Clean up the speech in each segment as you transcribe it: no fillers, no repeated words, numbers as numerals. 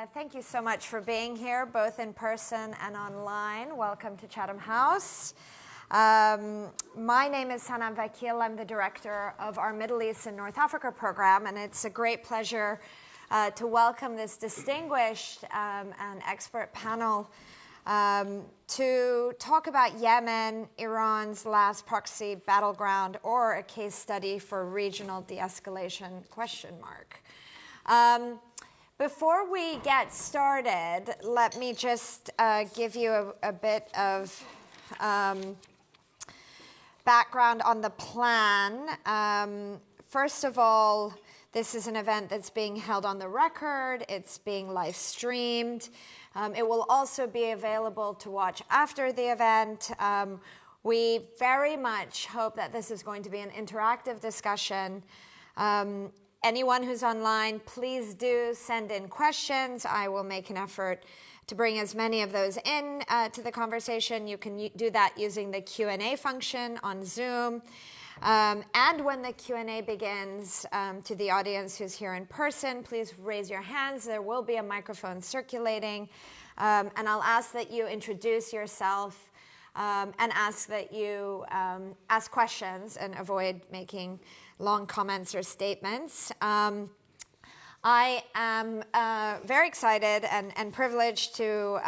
Thank you so much for being here, both in person and online. Welcome to Chatham House. My name is Sanam Vakil. I'm the director of our Middle East and North Africa program, and it's a great pleasure to welcome this distinguished and expert panel to talk about Yemen, Iran's last proxy battleground, or a case study for regional de-escalation, ? Before we get started, let me just give you a bit of background on the plan. First of all, this is an event that's being held on the record. It's being live streamed. It will also be available to watch after the event. We very much hope that this is going to be an interactive discussion. Anyone who's online, please do send in questions. I will make an effort to bring as many of those in to the conversation. You can do that using the Q&A function on Zoom. And when the Q&A begins, to the audience who's here in person, please raise your hands. There will be a microphone circulating. And I'll ask that you introduce yourself and ask that you ask questions and avoid making long comments or statements. I am very excited and privileged to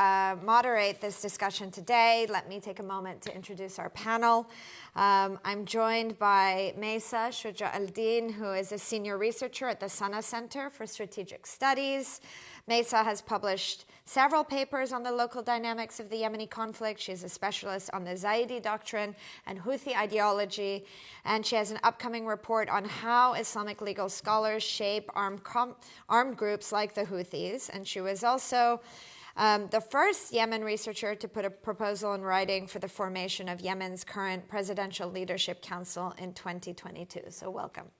moderate this discussion today. Let me take a moment to introduce our panel. I'm joined by Maysaa, Shujaa al-Deen, who is a senior researcher at the Sanam Center for Strategic Studies. Maysaa has published several papers on the local dynamics of the Yemeni conflict. She's a specialist on the Zaidi doctrine and Houthi ideology, and she has an upcoming report on how Islamic legal scholars shape armed groups like the Houthis. And she was also the first Yemen researcher to put a proposal in writing for the formation of Yemen's current Presidential Leadership Council in 2022. So welcome.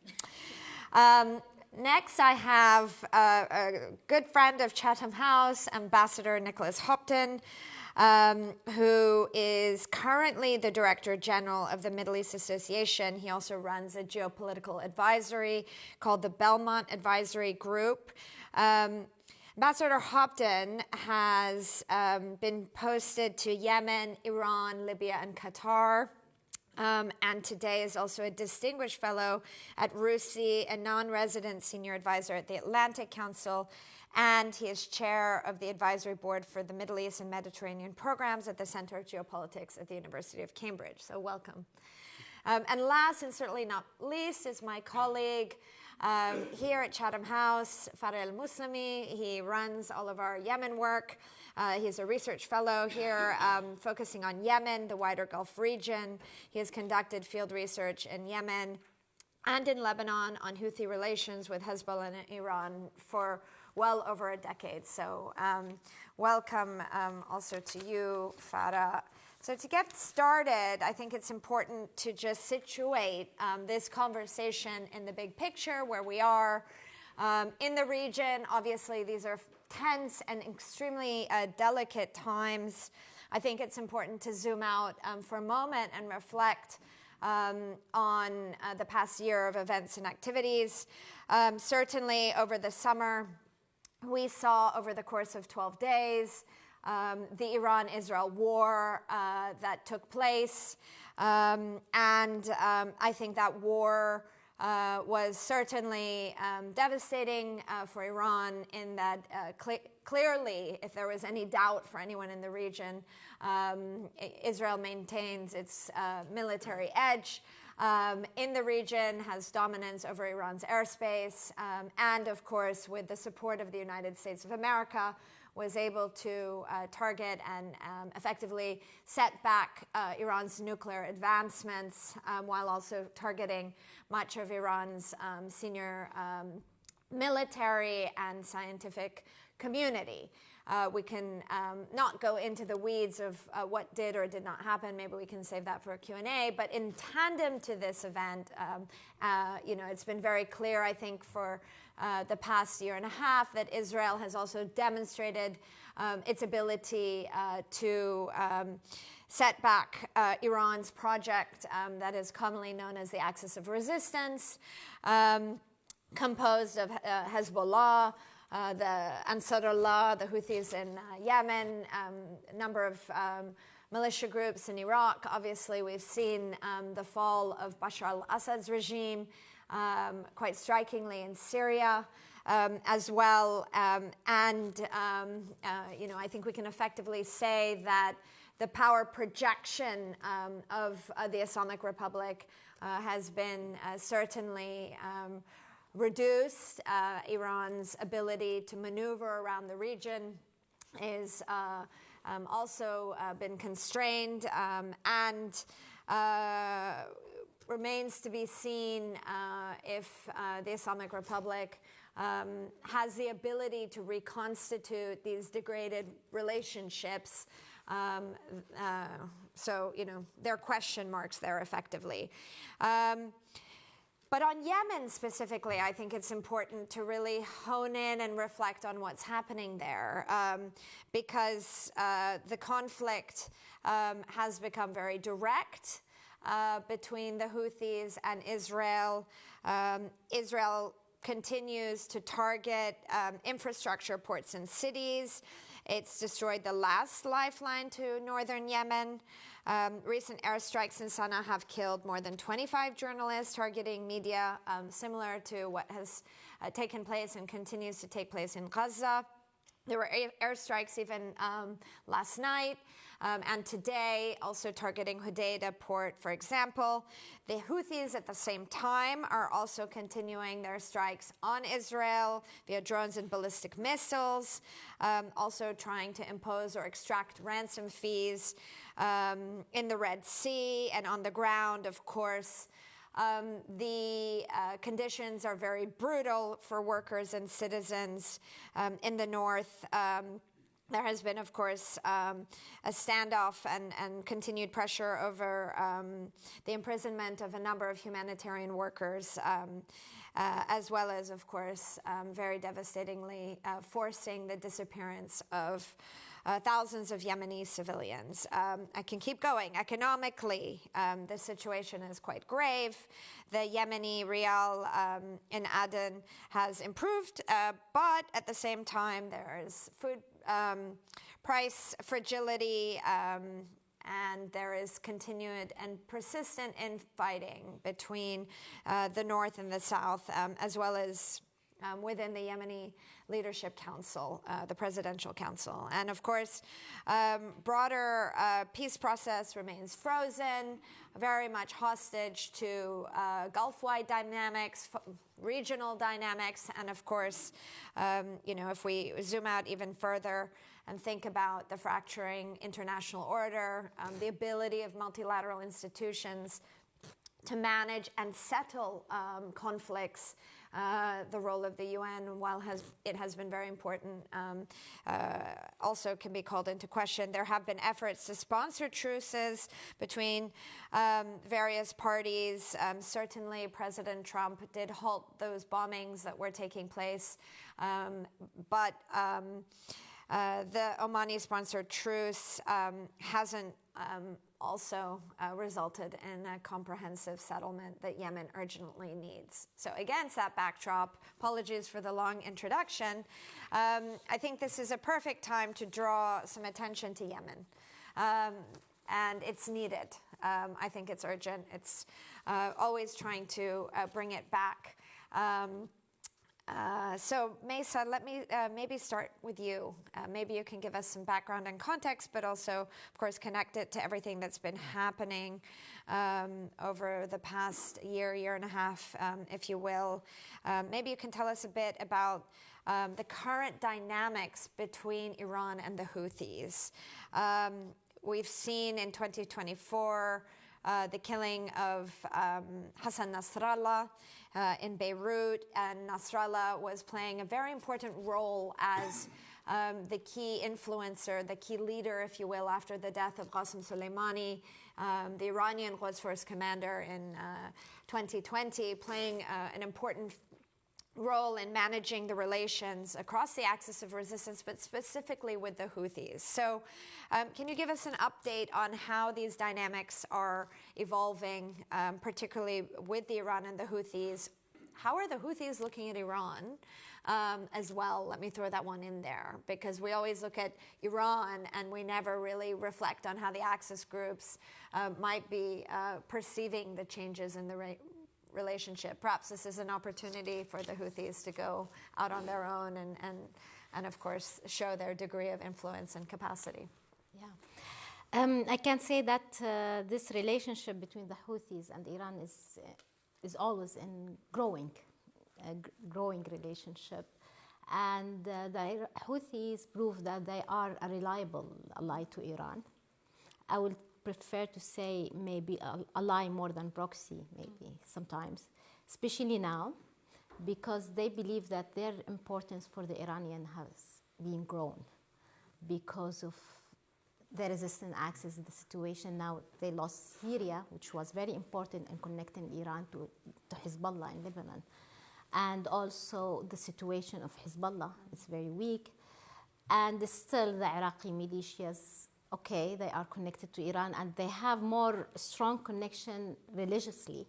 Next, I have a good friend of Chatham House, Ambassador Nicholas Hopton, who is currently the Director General of the Middle East Association. He also runs a geopolitical advisory called the Belmont Advisory Group. Ambassador Hopton has been posted to Yemen, Iran, Libya, and Qatar. And today is also a distinguished fellow at RUSI, a non-resident senior advisor at the Atlantic Council, and he is chair of the advisory board for the Middle East and Mediterranean programs at the Center of Geopolitics at the University of Cambridge. So welcome. And last and certainly not least is my colleague here at Chatham House, Farea Al-Muslimi. He runs all of our Yemen work. He's a research fellow here focusing on Yemen, the wider Gulf region. He has conducted field research in Yemen and in Lebanon on Houthi relations with Hezbollah and Iran for well over a decade. So welcome also to you, Farea. So to get started, I think it's important to just situate this conversation in the big picture where we are in the region. Obviously, these are tense and extremely delicate times. I think it's important to zoom out for a moment and reflect on the past year of events and activities. Certainly over the summer, we saw over the course of 12 days the Iran-Israel war that took place. And I think that war was certainly devastating for Iran in that clearly, if there was any doubt for anyone in the region, Israel maintains its military edge in the region, has dominance over Iran's airspace, and of course, with the support of the United States of America, was able to target and effectively set back Iran's nuclear advancements while also targeting much of Iran's senior military and scientific community. We can not go into the weeds of what did or did not happen. Maybe we can save that for a Q&A. But in tandem to this event, it's been very clear, I think, for the past year and a half that Israel has also demonstrated its ability to set back Iran's project that is commonly known as the Axis of Resistance, composed of Hezbollah, the Ansarullah, the Houthis in Yemen, a number of militia groups in Iraq. Obviously, we've seen the fall of Bashar al-Assad's regime, quite strikingly in Syria as well. I think we can effectively say that the power projection of the Islamic Republic has been certainly reduced. Iran's ability to maneuver around the region is also been constrained, and remains to be seen if the Islamic Republic has the ability to reconstitute these degraded relationships. So, there are question marks there effectively. But on Yemen specifically, I think it's important to really hone in and reflect on what's happening there, because the conflict has become very direct between the Houthis and Israel. Israel continues to target infrastructure, ports, and cities. It's destroyed the last lifeline to northern Yemen. Recent airstrikes in Sanam have killed more than 25 journalists targeting media, similar to what has taken place and continues to take place in Gaza. There were airstrikes even last night and today, also targeting Hodeidah port, for example. The Houthis at the same time are also continuing their strikes on Israel via drones and ballistic missiles, also trying to impose or extract ransom fees in the Red Sea and on the ground, of course. The conditions are very brutal for workers and citizens in the north. There has been, of course, a standoff and continued pressure over the imprisonment of a number of humanitarian workers, as well as, of course, very devastatingly forcing the disappearance of thousands of Yemeni civilians. I can keep going. Economically, the situation is quite grave. The Yemeni rial in Aden has improved, but at the same time, there is food price fragility, and there is continued and persistent infighting between the north and the south, as well as within the Yemeni Leadership Council, the Presidential Council. And of course, broader peace process remains frozen, very much hostage to Gulf-wide dynamics, regional dynamics, and of course, if we zoom out even further and think about the fracturing international order, the ability of multilateral institutions to manage and settle conflicts, the role of the UN, while it has been very important, also can be called into question. There have been efforts to sponsor truces between various parties. Certainly, President Trump did halt those bombings that were taking place, but the Omani-sponsored truce hasn't also resulted in a comprehensive settlement that Yemen urgently needs. So against that backdrop, apologies for the long introduction, I think this is a perfect time to draw some attention to Yemen. And it's needed. I think it's urgent. It's always trying to bring it back. So Maysaa, let me maybe start with you. Maybe you can give us some background and context, but also, of course, connect it to everything that's been happening over the past year and a half, if you will. Maybe you can tell us a bit about the current dynamics between Iran and the Houthis. We've seen in 2024 the killing of Hassan Nasrallah in Beirut, and Nasrallah was playing a very important role as the key influencer, the key leader, if you will, after the death of Qasem Soleimani, the Iranian Quds Force commander in 2020, playing an important role in managing the relations across the axis of resistance, but specifically with the Houthis. So can you give us an update on how these dynamics are evolving, particularly with the Iran and the Houthis, how are the Houthis looking at Iran as well? Let me throw that one in there, because we always look at Iran and we never really reflect on how the Axis groups might be perceiving the changes in the relationship. Perhaps this is an opportunity for the Houthis to go out on their own and of course, show their degree of influence and capacity. Yeah. I can say that this relationship between the Houthis and Iran is always in growing relationship. And the Houthis prove that they are a reliable ally to Iran. I would prefer to say maybe ally more than proxy, maybe sometimes, especially now, because they believe that their importance for the Iranian has been grown because of the resistant axis, the situation now. They lost Syria, which was very important in connecting Iran to Hezbollah in Lebanon. And also the situation of Hezbollah is very weak. And still the Iraqi militias, okay, they are connected to Iran and they have more strong connection religiously.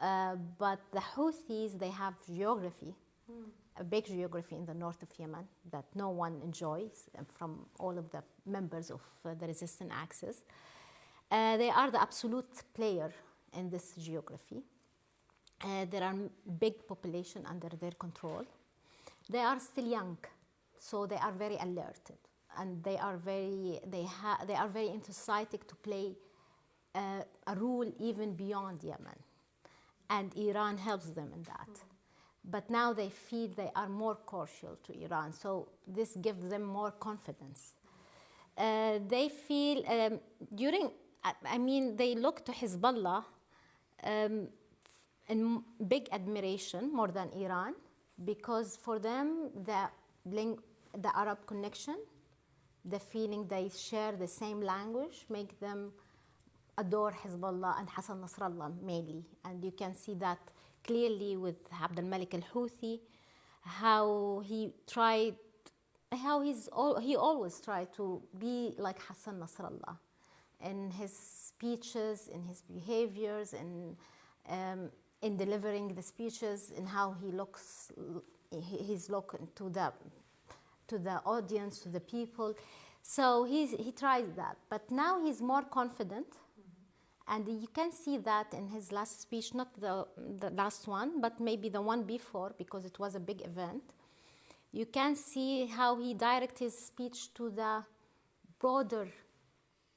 But the Houthis, they have geography, a big geography in the north of Yemen that no one enjoys from all of the members of the resistant axis. They are the absolute player in this geography. There are big population under their control. They are still young, so they are very alerted, and they are very enthusiastic to play a role even beyond Yemen. And Iran helps them in that. But now they feel they are more partial to Iran, so this gives them more confidence. They feel they look to Hezbollah in big admiration more than Iran, because for them the Arab connection, the feeling they share the same language, make them adore Hezbollah and Hassan Nasrallah mainly. And you can see that clearly with Abd al-Malik al-Houthi, how he always tried to be like Hassan Nasrallah in his speeches, in his behaviors, in delivering the speeches, in how he looks, his look to the audience, to the people. So he tried that, but now he's more confident. And you can see that in his last speech, not the last one, but maybe the one before, because it was a big event. You can see how he directed his speech to the broader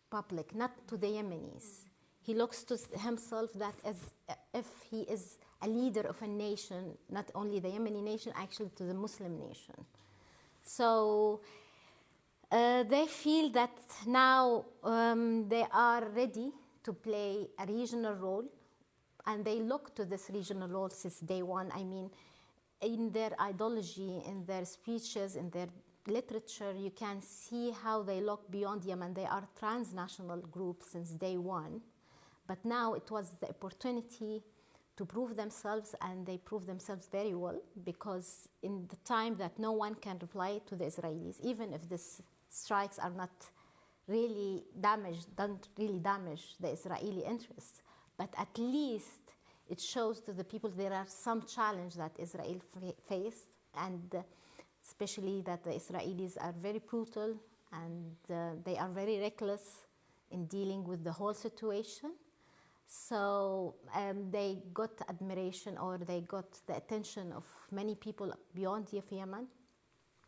public, not to the Yemenis. He looks to himself that as if he is a leader of a nation, not only the Yemeni nation, actually to the Muslim nation. So they feel that now they are ready to play a regional role, and they look to this regional role since day one. I mean, in their ideology, in their speeches, in their literature, you can see how they look beyond Yemen. They are transnational groups since day one, but now it was the opportunity to prove themselves, and they prove themselves very well, because in the time that no one can reply to the Israelis, even if these strikes are not really don't really damage the Israeli interests, but at least it shows to the people there are some challenge that Israel faced, and especially that the Israelis are very brutal and they are very reckless in dealing with the whole situation. So they got admiration, or they got the attention of many people beyond Yemen,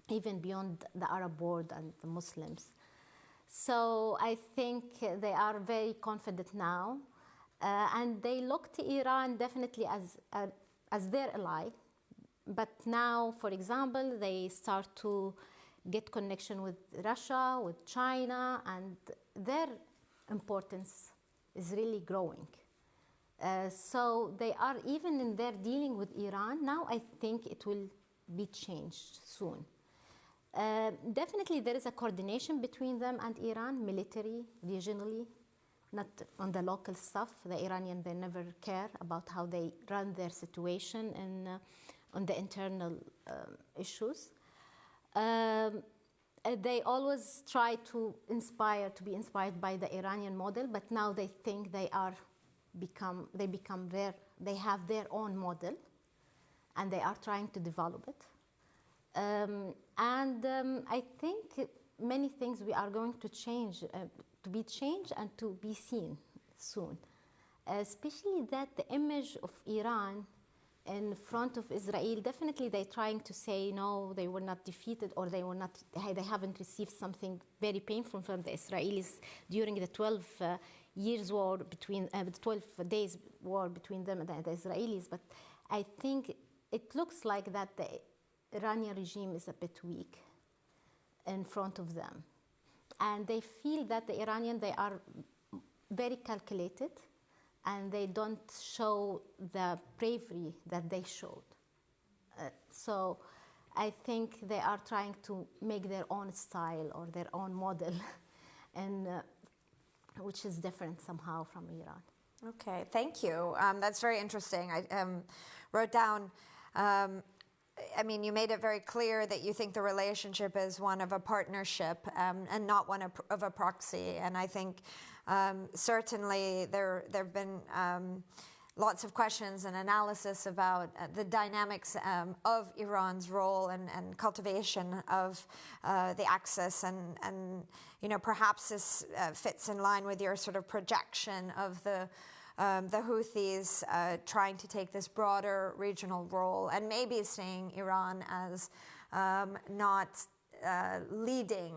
even beyond the Arab world and the Muslims. So I think they are very confident now, and they look to Iran definitely as their ally. But now, for example, they start to get connection with Russia, with China, and their importance is really growing. So they are, even in their dealing with Iran, now I think it will be changed soon. Definitely there is a coordination between them and Iran, military, regionally, not on the local stuff. The Iranians, they never care about how they run their situation and on the internal issues. They always try to be inspired by the Iranian model, but now they think they have their own model, and they are trying to develop it. I think many things we are going to change, to be changed and to be seen soon. Especially that the image of Iran in front of Israel, definitely they're trying to say, no, they were not defeated, or they haven't received something very painful from the Israelis during the 12 years war between, the 12 days war between them and the Israelis. But I think it looks like that the Iranian regime is a bit weak in front of them. And they feel that the Iranian, they are very calculated, and they don't show the bravery that they showed. So I think they are trying to make their own style or their own model, and which is different somehow from Iran. Okay, thank you. That's very interesting. I wrote down, I mean, you made it very clear that you think the relationship is one of a partnership and not one of a proxy. And I think certainly there have been lots of questions and analysis about the dynamics of Iran's role and cultivation of the Axis, and you know, perhaps this fits in line with your sort of projection of the Houthis trying to take this broader regional role, and maybe seeing Iran as not leading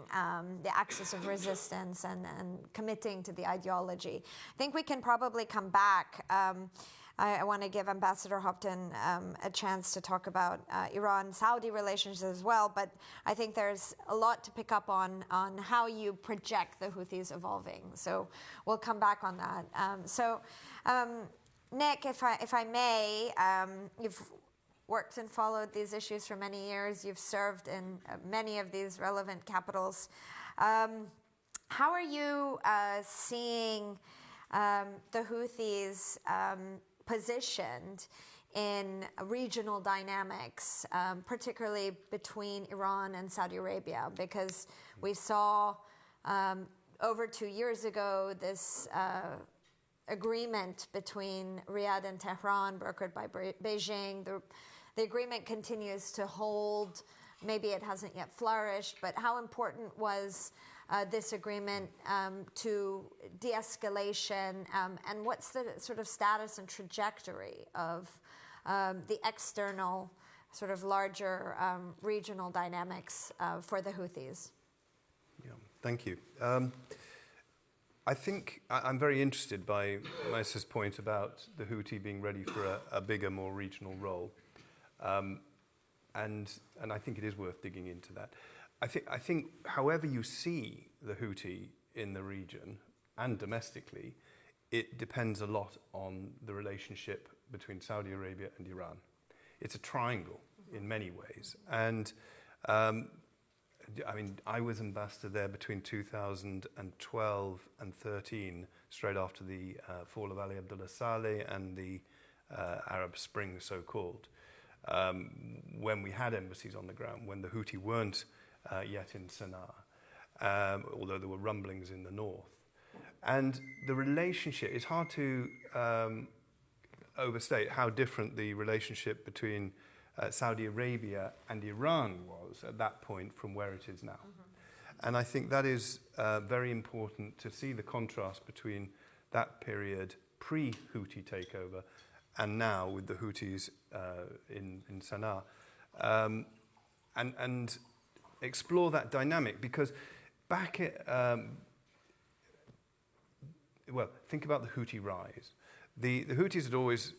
the axis of resistance and committing to the ideology. I think we can probably come back. I want to give Ambassador Hopton a chance to talk about Iran-Saudi relations as well, but I think there's a lot to pick up on how you project the Houthis evolving. So we'll come back on that. Nick, if I may, you've worked and followed these issues for many years. You've served in many of these relevant capitals. How are you seeing the Houthis positioned in regional dynamics, particularly between Iran and Saudi Arabia? Because we saw over 2 years ago this agreement between Riyadh and Tehran, brokered by Beijing. The agreement continues to hold. Maybe it hasn't yet flourished, but how important was this agreement to de-escalation, and what's the sort of status and trajectory of the external sort of larger regional dynamics for the Houthis? Yeah, thank you. I think I'm very interested by Maysaa's point about the Houthi being ready for a bigger, more regional role. And I think it is worth digging into that. I think however you see the Houthi in the region and domestically, it depends a lot on the relationship between Saudi Arabia and Iran. It's a triangle in many ways. And I mean, I was ambassador there between 2012 and 13, straight after the fall of Ali Abdullah Saleh and the Arab Spring, so-called, when we had embassies on the ground, when the Houthi weren't yet in Sanaa, although there were rumblings in the north. And the relationship, it's hard to overstate how different the relationship between Saudi Arabia and Iran was at that point from where it is now. Mm-hmm. And I think that is very important to see the contrast between that period pre-Houthi takeover and now with the Houthis in Sanaa, and explore that dynamic, because back at, well, think about the Houthi rise. The Houthis had always,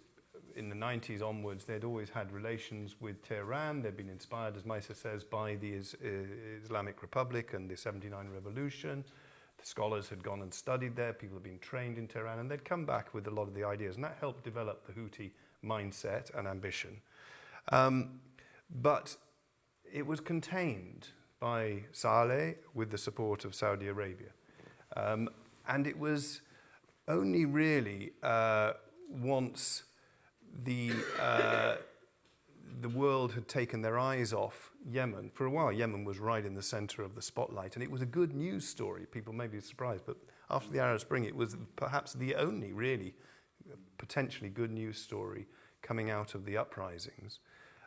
in the 90s onwards, they'd always had relations with Tehran. They'd been inspired, as Maysaa says, by the Islamic Republic and the 79 revolution. The scholars had gone and studied there. People had been trained in Tehran, and they'd come back with a lot of the ideas, and that helped develop the Houthi mindset and ambition. But it was contained by Saleh with the support of Saudi Arabia. And it was only really once the world had taken their eyes off Yemen. For a while, Yemen was right in the center of the spotlight, and it was a good news story. People may be surprised, but after the Arab Spring, it was perhaps the only really potentially good news story coming out of the uprisings.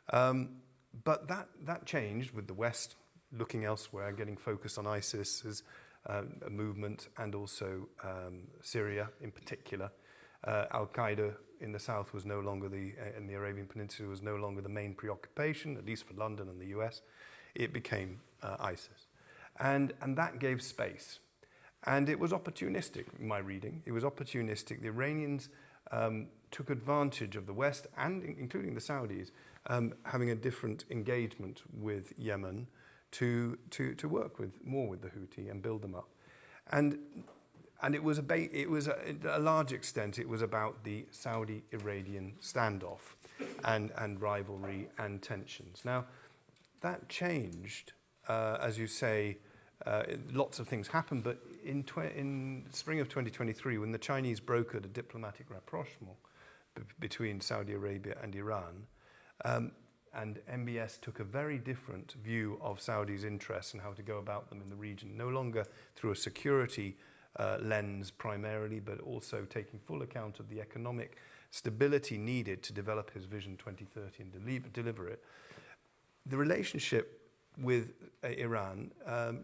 But that changed with the West looking elsewhere, getting focused on ISIS as a movement, and also Syria in particular. Al-Qaeda in the south was no longer in the Arabian Peninsula was no longer the main preoccupation, at least for London and the US. It became ISIS. And that gave space. And it was opportunistic, in my reading. It was opportunistic. The Iranians took advantage of the West, and including the Saudis, having a different engagement with Yemen to work more with the Houthi and build them up. And it was a large extent, it was about the Saudi-Iranian standoff and rivalry and tensions. Now, that changed, as you say, lots of things happened, but in spring of 2023, when the Chinese brokered a diplomatic rapprochement between Saudi Arabia and Iran, and MBS took a very different view of Saudi's interests and how to go about them in the region, no longer through a security lens primarily, but also taking full account of the economic stability needed to develop his Vision 2030 and deliver it. The relationship with Iran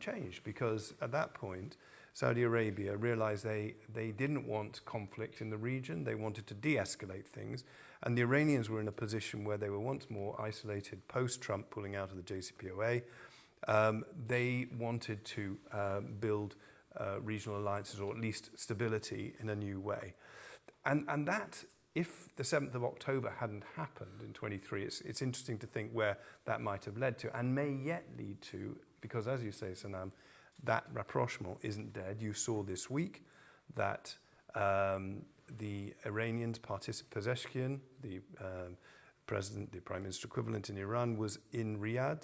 changed, because at that point Saudi Arabia realized they didn't want conflict in the region. They wanted to de-escalate things, and the Iranians were in a position where they were once more isolated post-Trump pulling out of the JCPOA. They wanted to build regional alliances, or at least stability, in a new way. And that, if the 7th of October hadn't happened in 23, it's interesting to think where that might have led to, and may yet lead to, because as you say, Sanam, that rapprochement isn't dead. You saw this week that the Iranians, Pezeshkian, the president, the prime minister equivalent in Iran, was in Riyadh,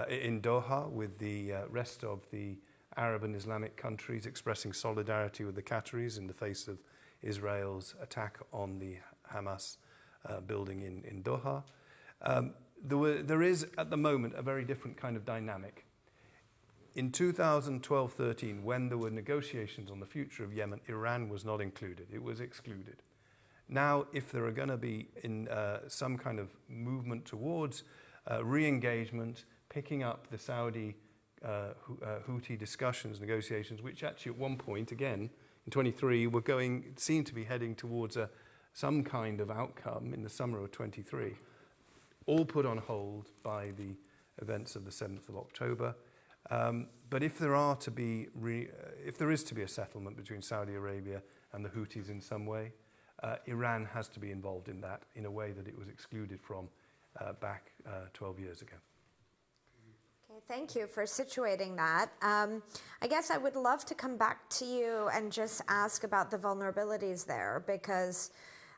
in Doha, with the rest of the Arab and Islamic countries, expressing solidarity with the Qataris in the face of Israel's attack on the Hamas building in Doha. There is, at the moment, a very different kind of dynamic. In 2012-13, when there were negotiations on the future of Yemen, Iran was not included. It was excluded. Now, if there are going to be some kind of movement towards re-engagement, picking up the Saudi Houthi discussions, negotiations, which actually at one point, again, in 23, seemed to be heading towards some kind of outcome in the summer of 23, all put on hold by the events of the 7th of October. But if there is to be a settlement between Saudi Arabia and the Houthis in some way, Iran has to be involved in that in a way that it was excluded from back 12 years ago. Okay, thank you for situating that. I guess I would love to come back to you and just ask about the vulnerabilities there, because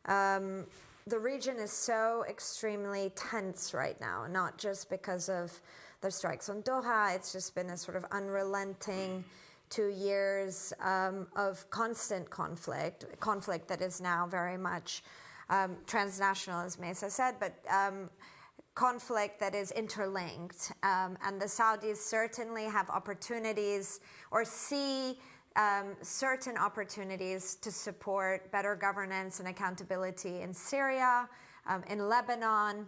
the region is so extremely tense right now, not just because of the strikes on Doha. It's just been a sort of unrelenting 2 years of constant conflict that is now very much transnational, as Maysaa said, but conflict that is interlinked. And the Saudis certainly have opportunities, or see certain opportunities, to support better governance and accountability in Syria, in Lebanon.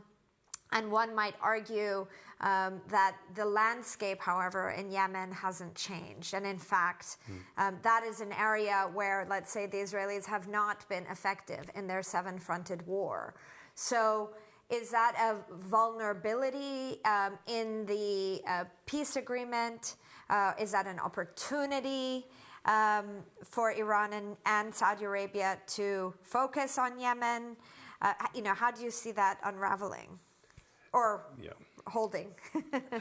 And one might argue that the landscape, however, in Yemen hasn't changed. And in fact, that is an area where, let's say, the Israelis have not been effective in their seven-fronted war. So is that a vulnerability in the peace agreement? Is that an opportunity for Iran and Saudi Arabia to focus on Yemen? How do you see that unraveling? Or holding?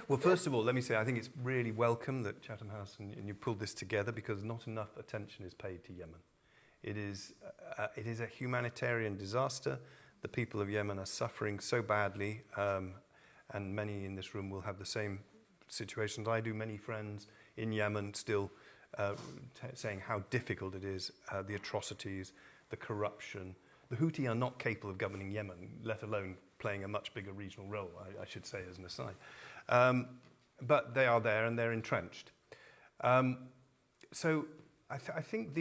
Well, first of all, let me say I think it's really welcome that Chatham House and you pulled this together, because not enough attention is paid to Yemen. It is a humanitarian disaster. The people of Yemen are suffering so badly, and many in this room will have the same situations. I do. Many friends in Yemen still saying how difficult it is, the atrocities, the corruption. The Houthi are not capable of governing Yemen, let alone playing a much bigger regional role, I should say, as an aside. But they are there and they're entrenched. So I think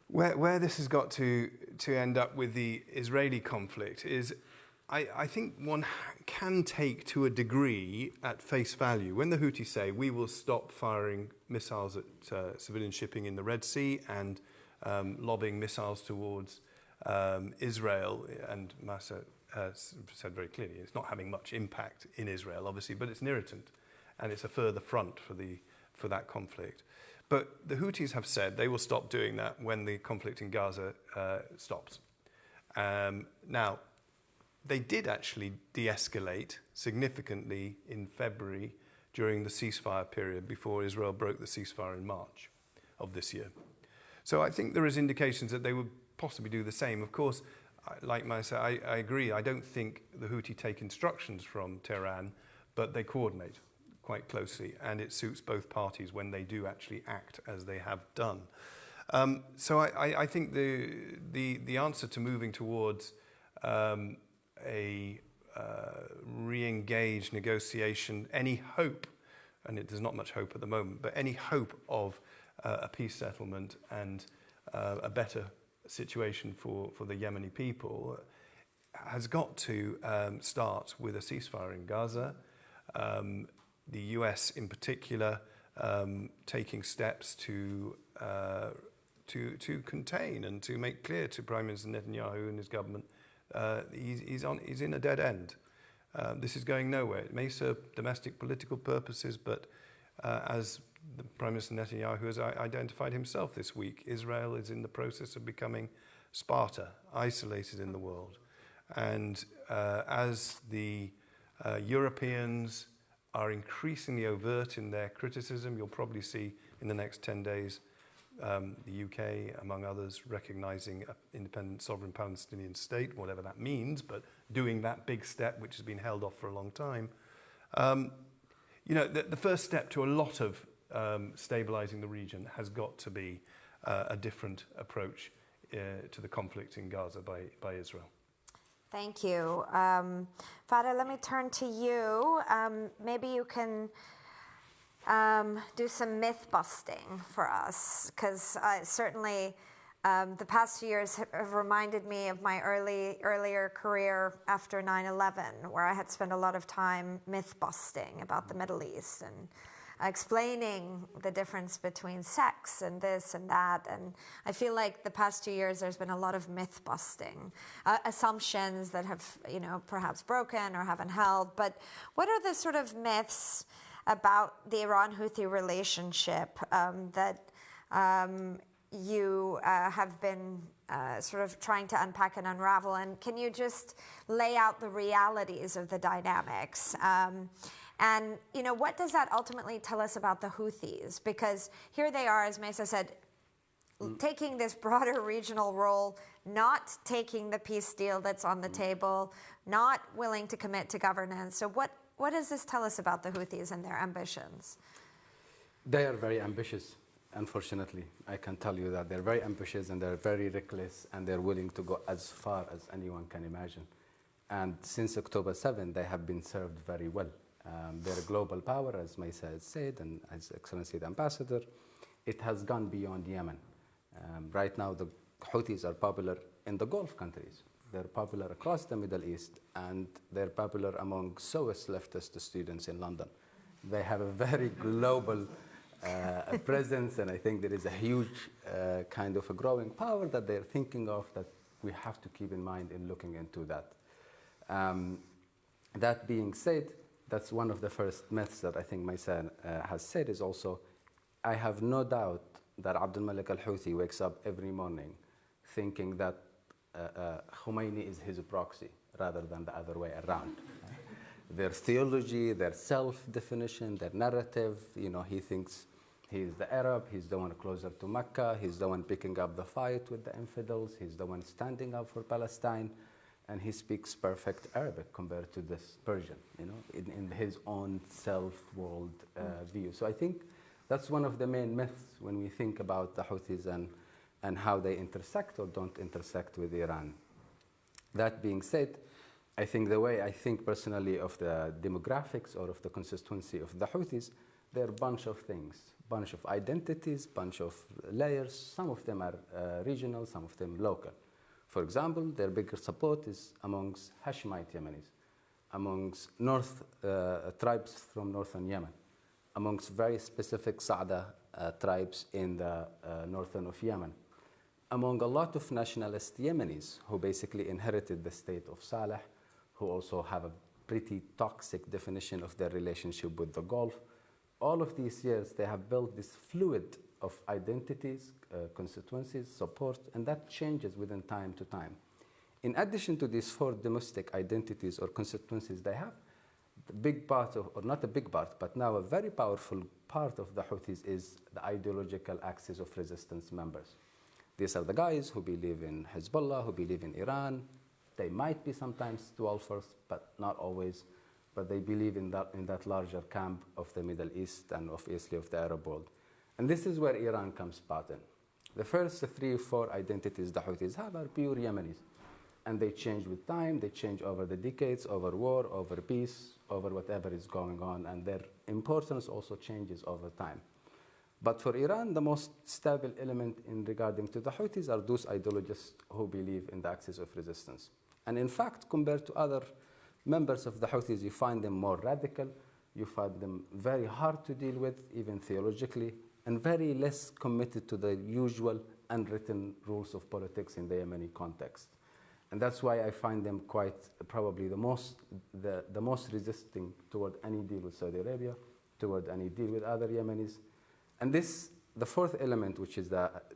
where this has got to end up with the Israeli conflict is I think one can take to a degree at face value. When the Houthis say we will stop firing missiles at civilian shipping in the Red Sea and lobbing missiles towards Israel, and Maysaa said very clearly it's not having much impact in Israel, obviously, but it's an irritant and it's a further front for that conflict. But the Houthis have said they will stop doing that when the conflict in Gaza stops. Now, they did actually de-escalate significantly in February during the ceasefire period before Israel broke the ceasefire in March of this year. So I think there is indications that they would possibly do the same. Of course, like Maysaa, I agree. I don't think the Houthi take instructions from Tehran, but they coordinate quite closely, and it suits both parties when they do actually act as they have done. So I think the answer to moving towards a re-engaged negotiation, any hope, and there's not much hope at the moment, but any hope of a peace settlement and a better situation for the Yemeni people has got to start with a ceasefire in Gaza. The US in particular taking steps to contain and to make clear to Prime Minister Netanyahu and his government he's in a dead end. This is going nowhere. It may serve domestic political purposes, but as the Prime Minister Netanyahu has identified himself this week, Israel is in the process of becoming Sparta, isolated in the world. And as the Europeans are increasingly overt in their criticism, you'll probably see in the next 10 days the UK, among others, recognizing an independent sovereign Palestinian state, whatever that means, but doing that big step, which has been held off for a long time. The first step to a lot of stabilizing the region has got to be a different approach to the conflict in Gaza by Israel. Thank you. Farea, let me turn to you. Maybe you can do some myth busting for us, because certainly the past few years have reminded me of my earlier career after 9/11, where I had spent a lot of time myth busting about the Middle East and explaining the difference between sex and this and that. And I feel like the past 2 years there's been a lot of myth busting, assumptions that have, perhaps broken or haven't held. But what are the sort of myths about the Iran-Houthi relationship that you have been sort of trying to unpack and unravel? And can you just lay out the realities of the dynamics? And, what does that ultimately tell us about the Houthis? Because here they are, as Maysaa said, taking this broader regional role, not taking the peace deal that's on the table, not willing to commit to governance. So what does this tell us about the Houthis and their ambitions? They are very ambitious, unfortunately. I can tell you that they're very ambitious and they're very reckless and they're willing to go as far as anyone can imagine. And since October 7, they have been served very well. They're a global power, as Maysaa has said, and as Excellency the Ambassador. It has gone beyond Yemen. Right now, the Houthis are popular in the Gulf countries. They're popular across the Middle East, and they're popular among Swiss leftist students in London. They have a very global presence, and I think there is a huge kind of a growing power that they're thinking of that we have to keep in mind in looking into that. That being said, that's one of the first myths that I think Maysaa has said is also, I have no doubt that Abdul Malik al-Houthi wakes up every morning thinking that Khomeini is his proxy rather than the other way around. Their theology, their self-definition, their narrative, he thinks he's the Arab, he's the one closer to Mecca, he's the one picking up the fight with the infidels, he's the one standing up for Palestine, and he speaks perfect Arabic compared to this Persian, in his own self-world view. So I think that's one of the main myths when we think about the Houthis and how they intersect or don't intersect with Iran. That being said, I think the way I think personally of the demographics or of the constituency of the Houthis, they're a bunch of things, bunch of identities, bunch of layers. Some of them are regional, some of them local. For example, their bigger support is amongst Hashemite Yemenis, amongst tribes from northern Yemen, amongst very specific Sa'da tribes in the northern of Yemen, among a lot of nationalist Yemenis who basically inherited the state of Saleh, who also have a pretty toxic definition of their relationship with the Gulf. All of these years, they have built this fluid of identities, constituencies, support, and that changes within time to time. In addition to these four domestic identities or constituencies they have, the big part of, or not a big part, but now a very powerful part of the Houthis is the ideological axis of resistance members. These are the guys who believe in Hezbollah, who believe in Iran. They might be sometimes dual force, but not always. But they believe in that larger camp of the Middle East and obviously of the Arab world. And this is where Iran comes part in. The first 3 or 4 identities the Houthis have are pure Yemenis. And they change with time, they change over the decades, over war, over peace, over whatever is going on. And their importance also changes over time. But for Iran, the most stable element in regarding to the Houthis are those ideologists who believe in the axis of resistance. And in fact, compared to other members of the Houthis, you find them more radical, you find them very hard to deal with, even theologically, and very less committed to the usual unwritten rules of politics in the Yemeni context. And that's why I find them quite probably the most resisting toward any deal with Saudi Arabia, toward any deal with other Yemenis. And this, the fourth element, which is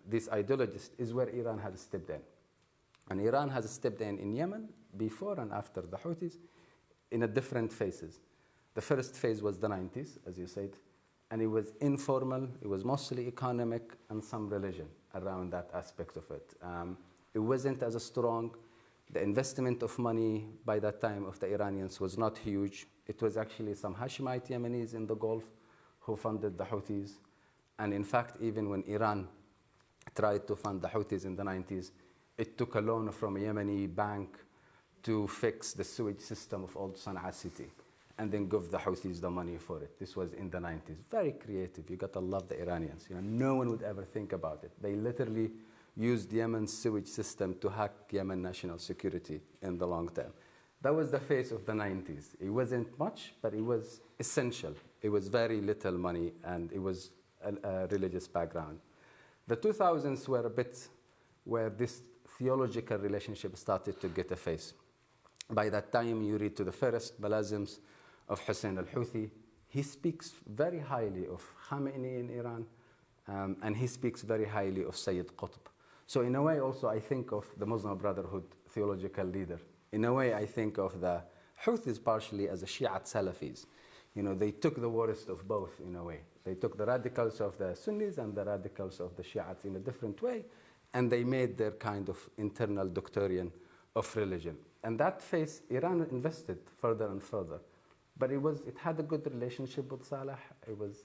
this ideologist, is where Iran has stepped in. And Iran has stepped in Yemen before and after the Houthis in a different phases. The first phase was the 90s, as you said, and it was informal, it was mostly economic and some religion around that aspect of it. It wasn't as strong. The investment of money by that time of the Iranians was not huge. It was actually some Hashemite Yemenis in the Gulf who funded the Houthis. And in fact, even when Iran tried to fund the Houthis in the 90s, it took a loan from a Yemeni bank to fix the sewage system of old Sana'a city and then give the Houthis the money for it. This was in the 90s. Very creative. You got to love the Iranians. You know, no one would ever think about it. They literally used Yemen's sewage system to hack Yemen national security in the long term. That was the phase of the 90s. It wasn't much, but it was essential. It was very little money, and it was a religious background. The 2000s were a bit where this theological relationship started to get a face. By that time, you read to the first melisms of Hussein al-Houthi. He speaks very highly of Khamenei in Iran, and he speaks very highly of Sayyid Qutb. So in a way, also, I think of the Muslim Brotherhood theological leader. In a way, I think of the Houthis partially as a Shi'at Salafis. You know, they took the worst of both in a way. They took the radicals of the Sunnis and the radicals of the Shi'ats in a different way, and they made their kind of internal doctrine of religion. And that phase, Iran invested further and further. But it had a good relationship with Saleh. It was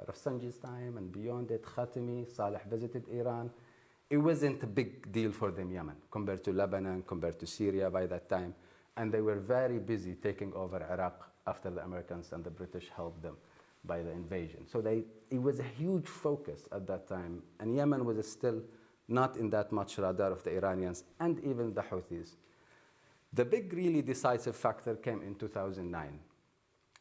Rafsanji's time, and beyond it, Khatami, Saleh visited Iran. It wasn't a big deal for them, Yemen, compared to Lebanon, compared to Syria by that time. And they were very busy taking over Iraq after the Americans and the British helped them by the invasion. So it was a huge focus at that time. And Yemen was still not in that much radar of the Iranians and even the Houthis. The big, really decisive factor came in 2009.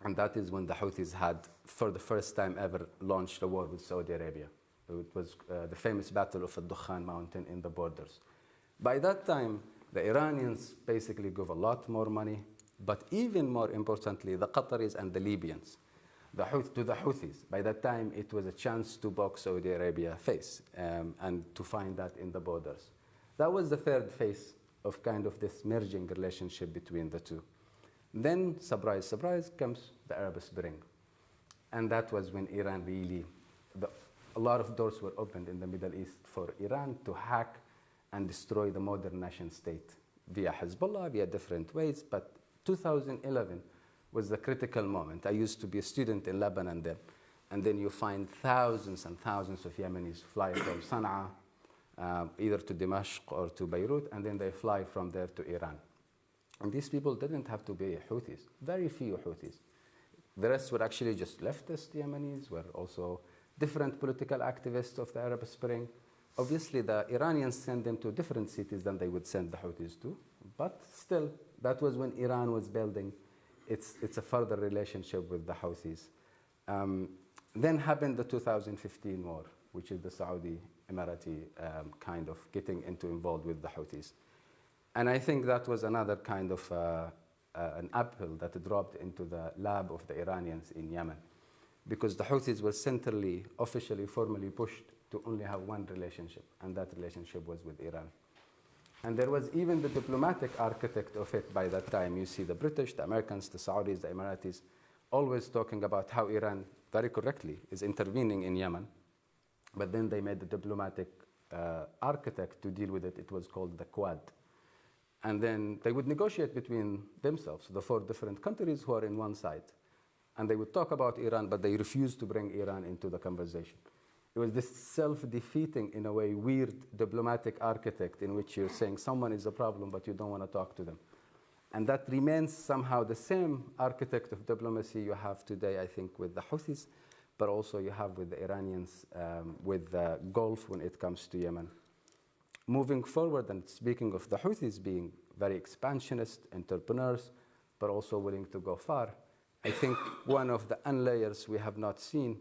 And that is when the Houthis had, for the first time ever, launched a war with Saudi Arabia. It was the famous battle of Al-Dukhan mountain in the borders. By that time, the Iranians basically gave a lot more money, but even more importantly, the Qataris and the Libyans, to the Houthis. By that time, it was a chance to box Saudi Arabia face and to find that in the borders. That was the third phase of kind of this merging relationship between the two. Then, surprise, surprise, comes the Arab Spring. And that was when Iran really, a lot of doors were opened in the Middle East for Iran to hack and destroy the modern nation state via Hezbollah, via different ways. But 2011 was the critical moment. I used to be a student in Lebanon then. And then you find thousands and thousands of Yemenis fly from Sana'a, either to Damascus or to Beirut, and then they fly from there to Iran. And these people didn't have to be Houthis, very few Houthis. The rest were actually just leftist Yemenis, were also different political activists of the Arab Spring. Obviously, the Iranians send them to different cities than they would send the Houthis to, but still, that was when Iran was building it's a further relationship with the Houthis. Then happened the 2015 war, which is the Saudi Emirati kind of getting involved with the Houthis. And I think that was another kind of an apple that dropped into the lap of the Iranians in Yemen, because the Houthis were centrally, officially, formally pushed to only have one relationship, and that relationship was with Iran. And there was even the diplomatic architect of it by that time. You see the British, the Americans, the Saudis, the Emiratis, always talking about how Iran, very correctly, is intervening in Yemen. But then they made the diplomatic architect to deal with it. It was called the Quad. And then they would negotiate between themselves, the 4 different countries who are in one side. And they would talk about Iran, but they refused to bring Iran into the conversation. It was this self-defeating, in a way, weird diplomatic architect in which you're saying someone is a problem, but you don't want to talk to them. And that remains somehow the same architect of diplomacy you have today, I think, with the Houthis, but also you have with the Iranians, with the Gulf when it comes to Yemen. Moving forward, and speaking of the Houthis being very expansionist, entrepreneurs, but also willing to go far, I think one of the unlayers we have not seen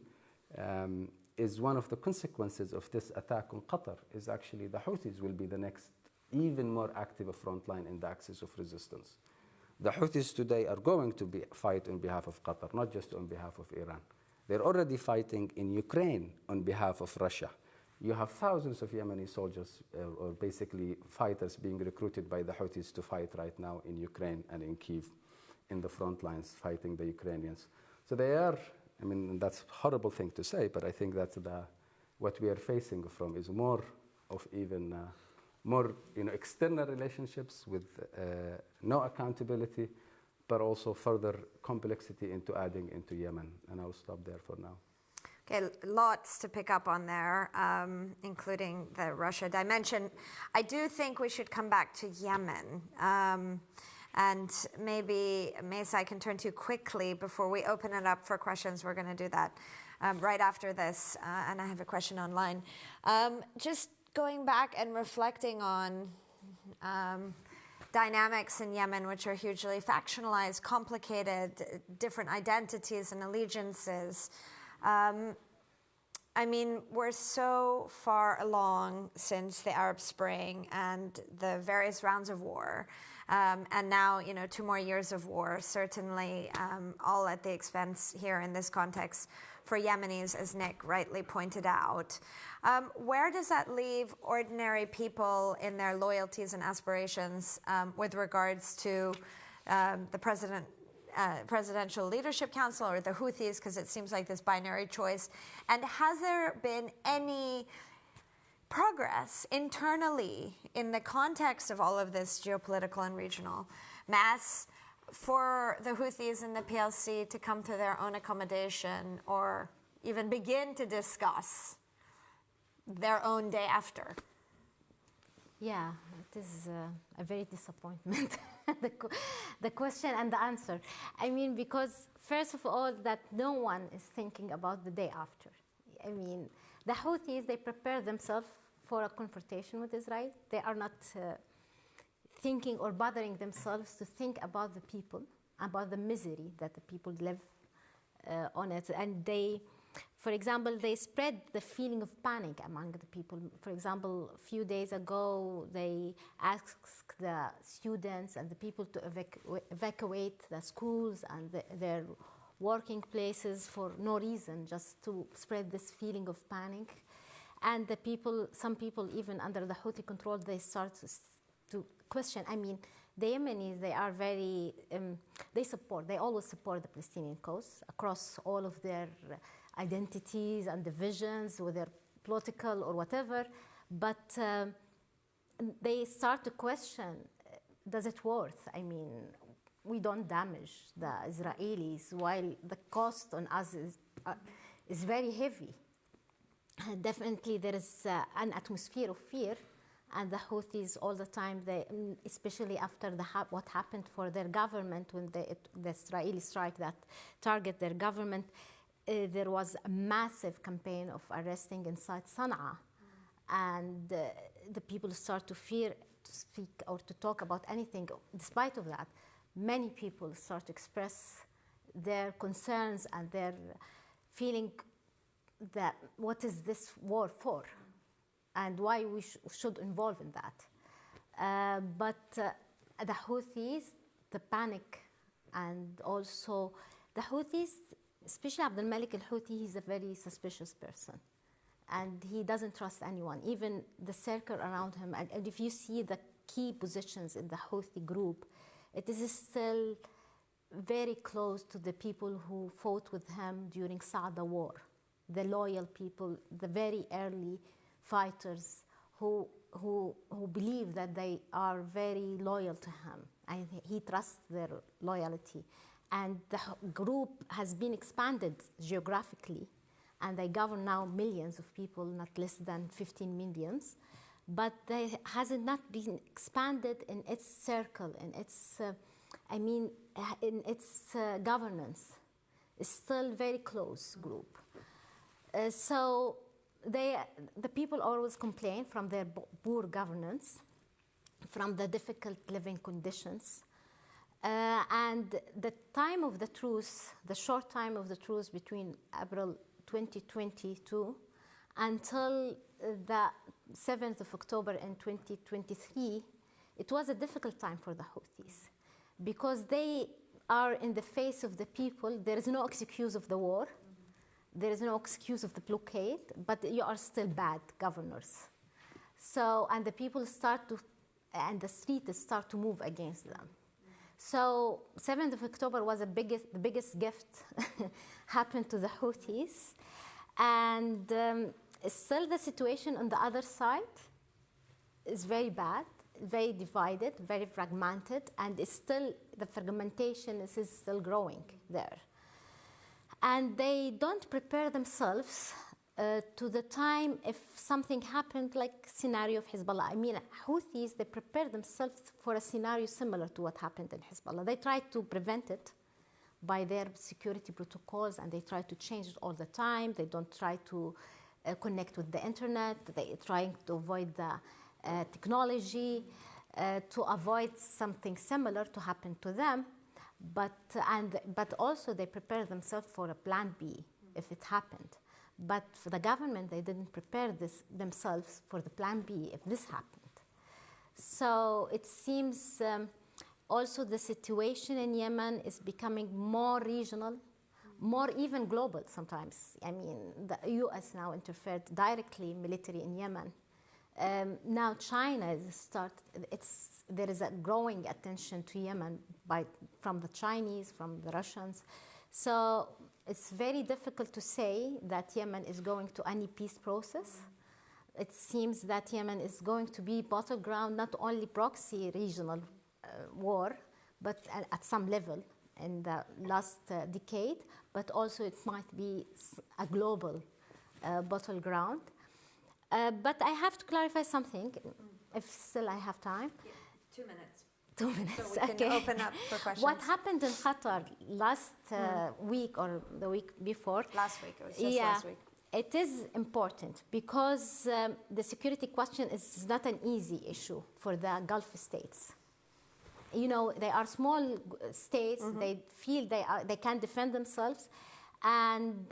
is one of the consequences of this attack on Qatar is actually the Houthis will be the next even more active front line in the axis of resistance. The Houthis today are going to fight on behalf of Qatar, not just on behalf of Iran. They're already fighting in Ukraine on behalf of Russia. You have thousands of Yemeni soldiers, or basically fighters, being recruited by the Houthis to fight right now in Ukraine and in Kyiv, in the front lines, fighting the Ukrainians. So they are, I mean, that's a horrible thing to say, but I think that's what we are facing from is more of even more external relationships with no accountability, but also further complexity into adding into Yemen. And I'll stop there for now. Okay, lots to pick up on there, including the Russia dimension. I do think we should come back to Yemen. And maybe, Maysaa, I can turn to you quickly before we open it up for questions. We're going to do that right after this. And I have a question online. Just going back and reflecting on dynamics in Yemen, which are hugely factionalized, complicated, different identities and allegiances. I mean, we're so far along since the Arab Spring and the various rounds of war. And now, 2 more years of war, certainly all at the expense here in this context for Yemenis, as Nick rightly pointed out. Where does that leave ordinary people in their loyalties and aspirations with regards to the Presidential Leadership Council or the Houthis, because it seems like this binary choice? And has there been any progress internally in the context of all of this geopolitical and regional mess for the Houthis and the PLC to come to their own accommodation or even begin to discuss their own day after? Yeah, it is a very disappointment, the question and the answer. I mean, because first of all, that no one is thinking about the day after. I mean, the Houthis, they prepare themselves for a confrontation with Israel. They are not thinking or bothering themselves to think about the people, about the misery that the people live on it. And they, for example, they spread the feeling of panic among the people. For example, a few days ago, they asked the students and the people to evacuate the schools and their working places for no reason, just to spread this feeling of panic. And the people, some people even under the Houthi control, they start to question. I mean, the Yemenis, they are very, they always support the Palestinian cause across all of their identities and divisions, whether political or whatever. But they start to question, does it worth? I mean, we don't damage the Israelis while the cost on us is very heavy. Definitely there is an atmosphere of fear, and the Houthis all the time, especially after what happened for their government when the Israeli strike that target their government, there was a massive campaign of arresting inside Sana'a. and the people start to fear to speak or to talk about anything. Despite of that, many people start to express their concerns and their feeling that what is this war for, and why we should involve in that. But the Houthis, the panic, and also the Houthis, especially Abdul Malik al-Houthi, he's a very suspicious person. And he doesn't trust anyone, even the circle around him. And if you see the key positions in the Houthi group, it is still very close to the people who fought with him during Saada war, the loyal people, the very early fighters who believe that they are very loyal to him, and he trusts their loyalty. And the group has been expanded geographically, and they govern now millions of people, not less than 15 millions. But they hasn't not been expanded in its circle, in its, in its governance. It's still very close group. So the people always complain from their poor governance, from the difficult living conditions. And the time of the truce, the short time of the truce between April 2022 until the 7th of October in 2023, it was a difficult time for the Houthis because they are in the face of the people. There is no excuse of the war. There is no excuse of the blockade, but you are still bad governors. So, and the people and the streets start to move against them. So 7th of October was the biggest gift happened to the Houthis. And still the situation on the other side is very bad, very divided, very fragmented, and it's still, the fragmentation is still growing there. And they don't prepare themselves to the time if something happened like scenario of Hezbollah. I mean, Houthis, they prepare themselves for a scenario similar to what happened in Hezbollah. They try to prevent it by their security protocols, and they try to change it all the time. They don't try to connect with the internet. They're trying to avoid the technology, to avoid something similar to happen to them. But also they prepare themselves for a plan B if it happened. But for the government, they didn't prepare themselves for the plan B if this happened. So it seems also the situation in Yemen is becoming more regional, more even global sometimes. I mean, the US now interfered directly military in Yemen. Now China there is a growing attention to Yemen from the Chinese, from the Russians. So it's very difficult to say that Yemen is going to any peace process. It seems that Yemen is going to be battleground, not only proxy regional war, but at some level in the last decade, but also it might be a global battleground. But I have to clarify something, if still I have time. Yeah, 2 minutes. 2 minutes, So we can open up for questions. What happened in Qatar last week or the week before? Last week, it was just last week. It is important because the security question is not an easy issue for the Gulf states. You know, they are small states. They feel they can defend themselves, and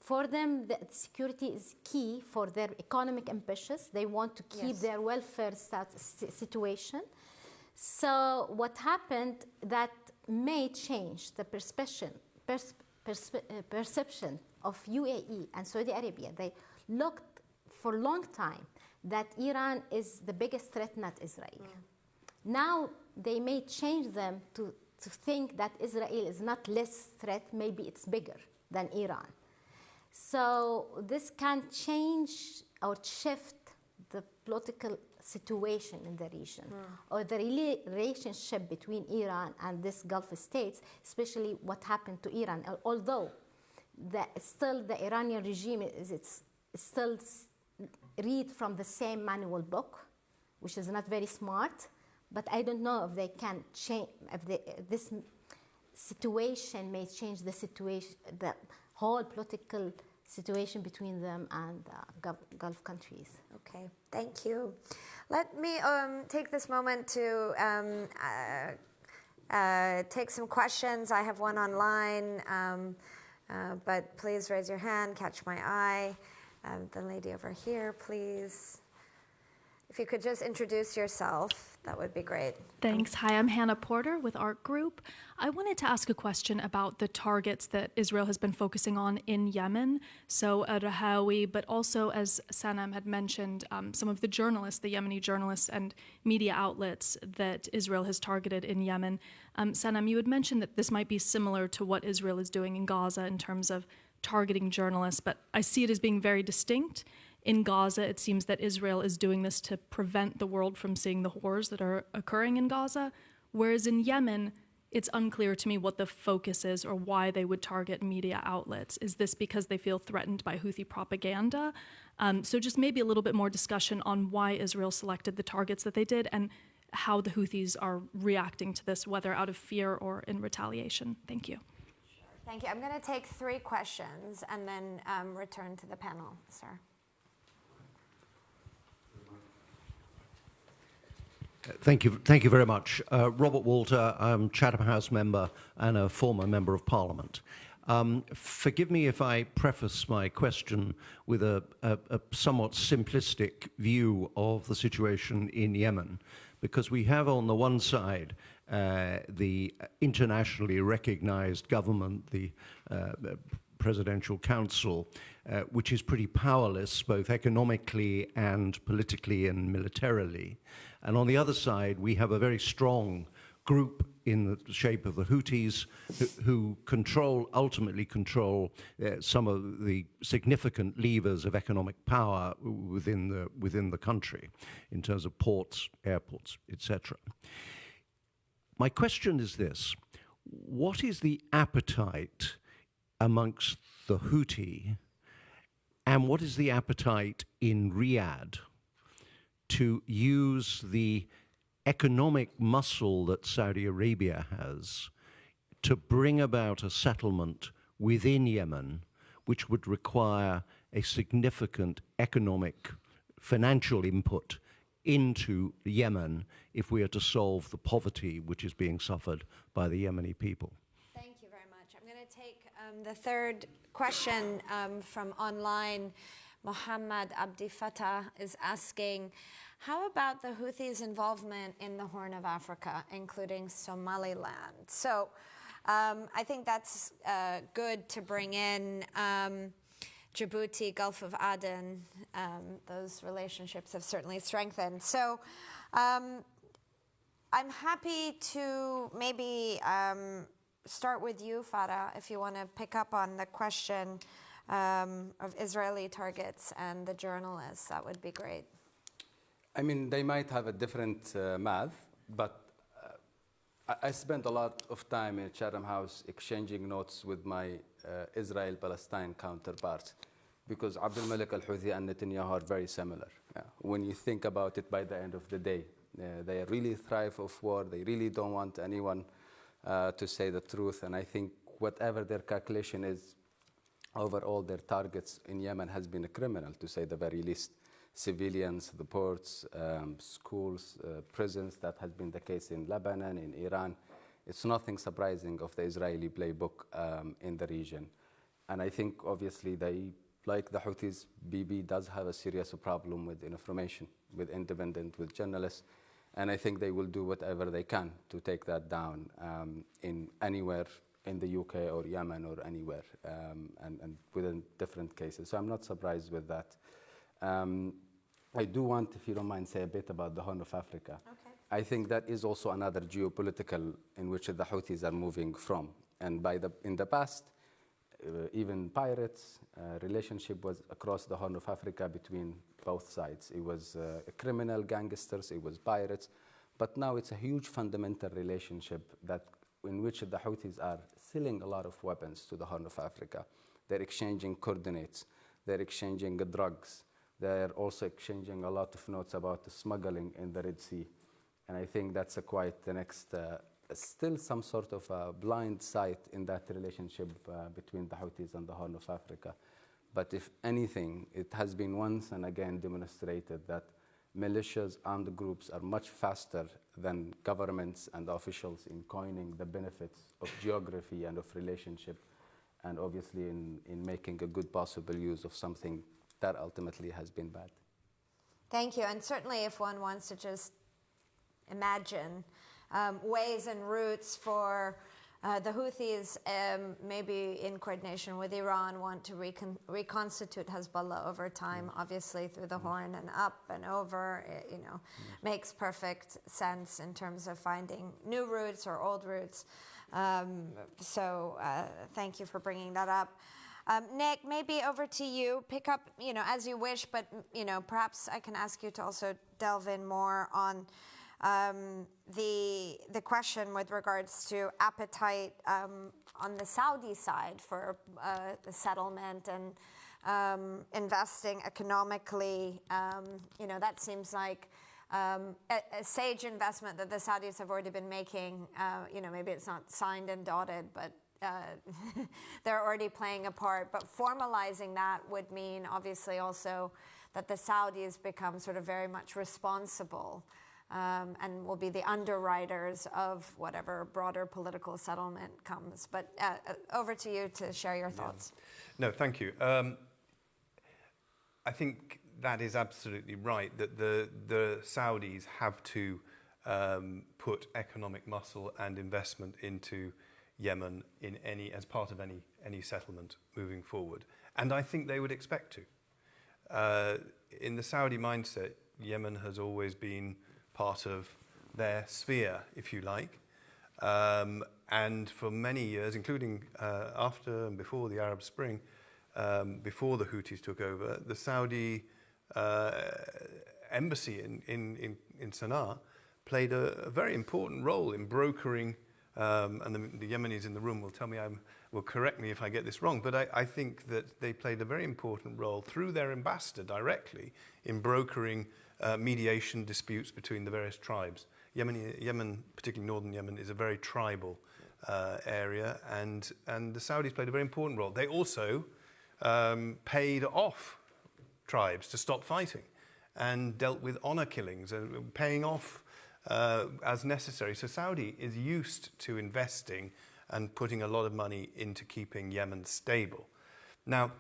for them, the security is key for their economic ambitions. They want to keep their welfare situation. So what happened that may change the perception of UAE and Saudi Arabia. They looked for a long time that Iran is the biggest threat, not Israel. Now they may change them to think that Israel is not less threat, maybe it's bigger than Iran. So this can change or shift the political situation in the region or the relationship between Iran and this Gulf states, especially what happened to Iran. Although still the Iranian regime is still read from the same manual book, which is not very smart, but I don't know if they can change, if this situation may change the situation, the whole political situation between them and Gulf countries. Okay, thank you. Let me take this moment to take some questions. I have one online, but please raise your hand, catch my eye. The lady over here, please. If you could just introduce yourself, that would be great. Thanks. Hi, I'm Hannah Porter with Art Group. I wanted to ask a question about the targets that Israel has been focusing on in Yemen. So Rahawi, but also, as Sanam had mentioned, some of the journalists, the Yemeni journalists and media outlets that Israel has targeted in Yemen. Sanam, you had mentioned that this might be similar to what Israel is doing in Gaza in terms of targeting journalists, but I see it as being very distinct. In Gaza, it seems that Israel is doing this to prevent the world from seeing the horrors that are occurring in Gaza, whereas in Yemen, it's unclear to me what the focus is or why they would target media outlets. Is this because they feel threatened by Houthi propaganda? So just maybe a little bit more discussion on why Israel selected the targets that they did and how the Houthis are reacting to this, whether out of fear or in retaliation. Thank you. Thank you. I'm going to take 3 questions and then return to the panel, sir. Thank you very much. Robert Walter, I'm Chatham House member and a former member of Parliament. Forgive me if I preface my question with a somewhat simplistic view of the situation in Yemen, because we have on the one side the internationally recognized government, the Presidential Council, which is pretty powerless both economically and politically and militarily. And on the other side, we have a very strong group in the shape of the Houthis who ultimately control some of the significant levers of economic power within the country in terms of ports, airports, etc. My question is this: what is the appetite amongst the Houthi, and what is the appetite in Riyadh to use the economic muscle that Saudi Arabia has to bring about a settlement within Yemen, which would require a significant economic, financial input into Yemen if we are to solve the poverty which is being suffered by the Yemeni people? Thank you very much. I'm going to take the third question from online. Mohammed Abdi Fatah is asking, how about the Houthis' involvement in the Horn of Africa, including Somaliland? So I think that's good to bring in Djibouti, Gulf of Aden. Those relationships have certainly strengthened. So I'm happy to maybe start with you, Farah, if you want to pick up on the question of Israeli targets and the journalists. That would be great. I mean, they might have a different math, but I spent a lot of time in Chatham House exchanging notes with my Israel-Palestine counterparts, because Abdul Malik al-Houthi and Netanyahu are very similar. When you think about it, by the end of the day, they really thrive off war. They really don't want anyone to say the truth. And I think whatever their calculation is, overall their targets in Yemen has been criminal, to say the very least. Civilians, the ports, schools, prisons. That has been the case in Lebanon, in Iran. It's nothing surprising of the Israeli playbook in the region. And I think, obviously, they, like the Houthis, Bibi does have a serious problem with information, with with journalists. And I think they will do whatever they can to take that down in anywhere in the UK or Yemen or anywhere, and within different cases. So I'm not surprised with that. I do want, if you don't mind, say a bit about the Horn of Africa. Okay. I think that is also another geopolitical in which the Houthis are moving from. And in the past, even pirates, relationship was across the Horn of Africa between both sides. It was criminal gangsters, it was pirates, but now it's a huge fundamental relationship in which the Houthis are selling a lot of weapons to the Horn of Africa. They're exchanging coordinates, they're exchanging drugs, they're also exchanging a lot of notes about the smuggling in the Red Sea. And I think that's quite the next, still some sort of a blind sight in that relationship between the Houthis and the Horn of Africa. But if anything, it has been once and again demonstrated that militias, armed groups are much faster than governments and officials in coining the benefits of geography and of relationship, and obviously in making a good possible use of something that ultimately has been bad. Thank you. And certainly if one wants to just imagine ways and routes for the Houthis, maybe in coordination with Iran, want to reconstitute Hezbollah over time, obviously through the Horn and up and over, makes perfect sense in terms of finding new routes or old routes. So thank you for bringing that up. Nick, maybe over to you. Pick up, as you wish, but, perhaps I can ask you to also delve in more on the question with regards to appetite on the Saudi side for the settlement and investing economically. That seems like a sage investment that the Saudis have already been making. Maybe it's not signed and dotted, but they're already playing a part. But formalizing that would mean, obviously, also that the Saudis become sort of very much responsible and will be the underwriters of whatever broader political settlement comes. But over to you to share your thoughts. No, thank you. I think that is absolutely right, that the Saudis have to put economic muscle and investment into Yemen as part of any settlement moving forward. And I think they would expect to. In the Saudi mindset, Yemen has always been part of their sphere, if you like. And for many years, including after and before the Arab Spring, before the Houthis took over, the Saudi embassy in Sanaa played a very important role in brokering, and the Yemenis in the room will tell me, will correct me if I get this wrong, but I think that they played a very important role through their ambassador directly in brokering mediation disputes between the various tribes. Yemen, particularly northern Yemen, is a very tribal area, and the Saudis played a very important role. They also paid off tribes to stop fighting and dealt with honor killings and paying off as necessary. So Saudi is used to investing and putting a lot of money into keeping Yemen stable. Now,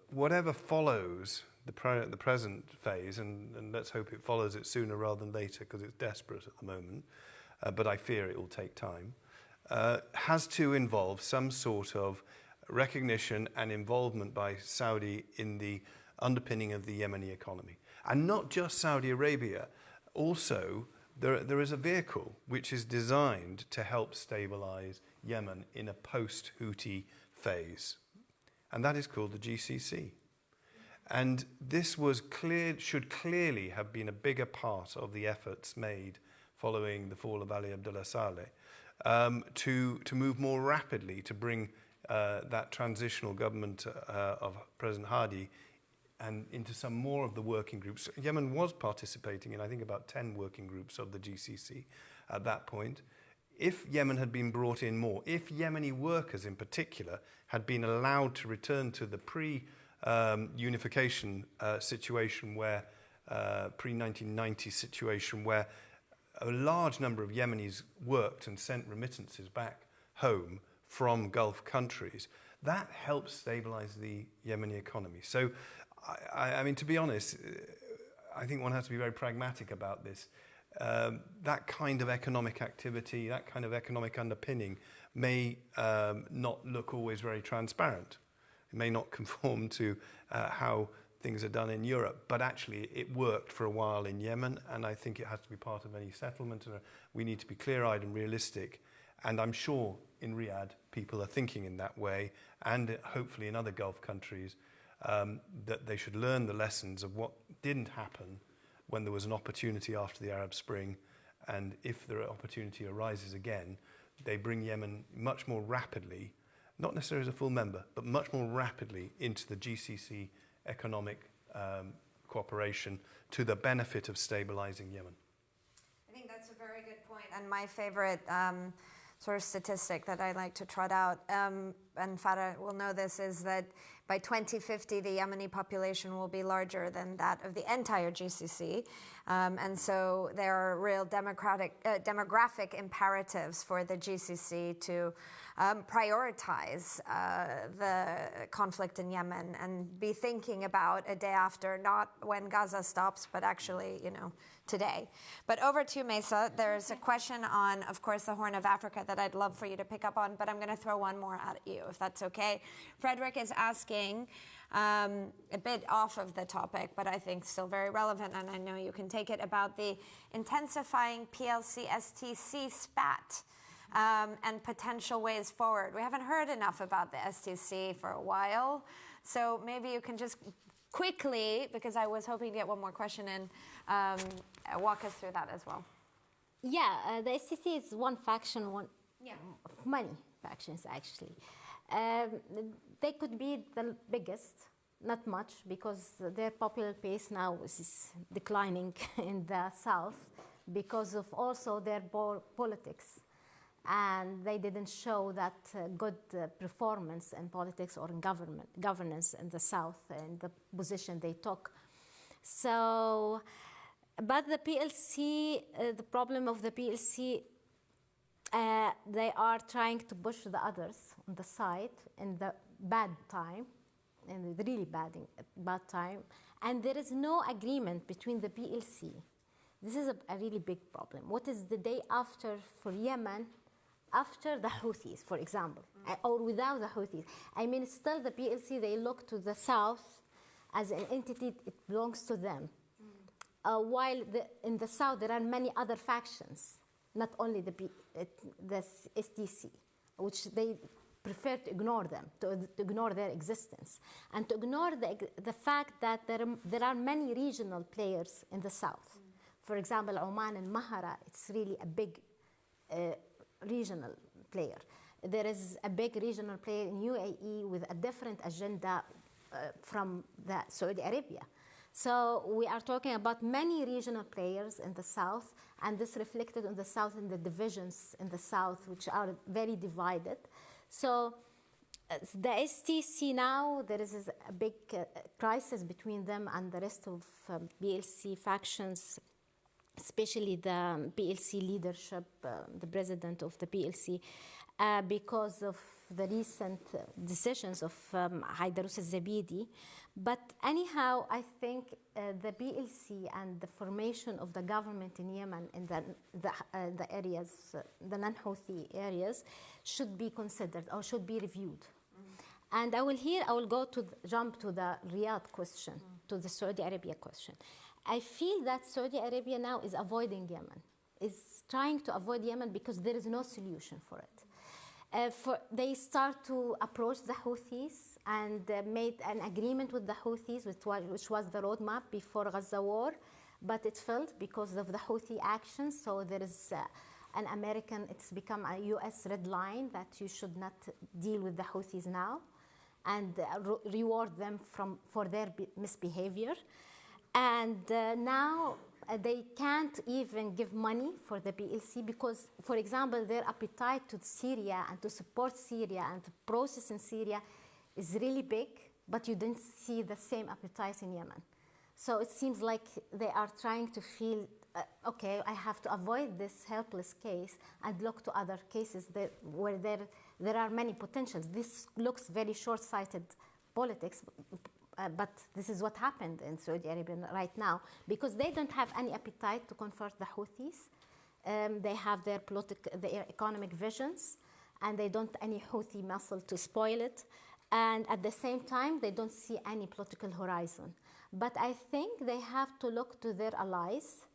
whatever follows the present phase, and let's hope it follows it sooner rather than later because it's desperate at the moment, but I fear it will take time, has to involve some sort of recognition and involvement by Saudi in the underpinning of the Yemeni economy. And not just Saudi Arabia, also there is a vehicle which is designed to help stabilize Yemen in a post-Houthi phase, and that is called the GCC. And this should clearly have been a bigger part of the efforts made following the fall of Ali Abdullah Saleh to move more rapidly to bring that transitional government of President Hadi and into some more of the working groups. Yemen was participating in, I think, about 10 working groups of the GCC at that point. If Yemen had been brought in more, if Yemeni workers in particular had been allowed to return to the pre-unification situation where, pre-1990 situation where a large number of Yemenis worked and sent remittances back home from Gulf countries, that helps stabilize the Yemeni economy. So, I mean, to be honest, I think one has to be very pragmatic about this. That kind of economic activity, that kind of economic underpinning may not look always very transparent. It may not conform to how things are done in Europe, but actually it worked for a while in Yemen, and I think it has to be part of any settlement. And we need to be clear-eyed and realistic. And I'm sure in Riyadh people are thinking in that way, and hopefully in other Gulf countries, that they should learn the lessons of what didn't happen when there was an opportunity after the Arab Spring, and if the opportunity arises again, they bring Yemen much more rapidly, not necessarily as a full member, but much more rapidly into the GCC economic cooperation to the benefit of stabilizing Yemen. I think that's a very good point, and my favorite sort of statistic that I like to trot out. and Farea will know this, is that by 2050, the Yemeni population will be larger than that of the entire GCC. And so there are real demographic imperatives for the GCC to prioritize the conflict in Yemen and be thinking about a day after, not when Gaza stops, but actually, today. But over to Maysaa. There's a question on, of course, the Horn of Africa that I'd love for you to pick up on, but I'm going to throw one more at you, if that's okay. Frederick is asking, a bit off of the topic, but I think still very relevant, and I know you can take it, about the intensifying PLC-STC spat and potential ways forward. We haven't heard enough about the STC for a while, so maybe you can just quickly, because I was hoping to get one more question in, walk us through that as well. Yeah, the STC is one faction, of many factions actually. They could be the biggest, not much, because their popular base now is declining in the south because of also their politics. And they didn't show that good performance in politics or in governance in the south and the position they took. So, but the PLC, the problem of the PLC, they are trying to push the others on the side in the bad time, in the really bad time, and there is no agreement between the PLC. This is a really big problem. What is the day after for Yemen, after the Houthis, for example, or without the Houthis? I mean, still the PLC, they look to the south as an entity, it belongs to them. While in the south, there are many other factions, not only the STC, which they prefer to ignore them, to ignore their existence, and to ignore the fact that there are many regional players in the south. For example, Oman and Mahara, it's really a big regional player. There is a big regional player in UAE with a different agenda from the Saudi Arabia. So we are talking about many regional players in the south, and this reflected in the south in the divisions in the south, which are very divided. So the STC now, there is a big crisis between them and the rest of PLC factions, especially the PLC leadership, the president of the PLC, because of the recent decisions of Haydarus al-Zabidi. But anyhow, I think the PLC and the formation of the government in Yemen in the areas, the non-Houthi areas, should be considered or should be reviewed. And I will jump to the Riyadh question, to the Saudi Arabia question. I feel that Saudi Arabia now is avoiding Yemen, is trying to avoid Yemen because there is no solution for it. They start to approach the Houthis and made an agreement with the Houthis, which was the roadmap before Gaza war, but it failed because of the Houthi actions. So there is an American, it's become a US red line that you should not deal with the Houthis now and reward them for their misbehavior. And now they can't even give money for the PLC because, for example, their appetite to Syria and to support Syria and the process in Syria is really big, but you didn't see the same appetite in Yemen. So it seems like they are trying to feel, okay, I have to avoid this helpless case and look to other cases where there are many potentials. This looks very short-sighted politics, but this is what happened in Saudi Arabia right now because they don't have any appetite to convert the Houthis. They have their economic visions, and they don't any Houthi muscle to spoil it. And at the same time, they don't see any political horizon. But I think they have to look to their allies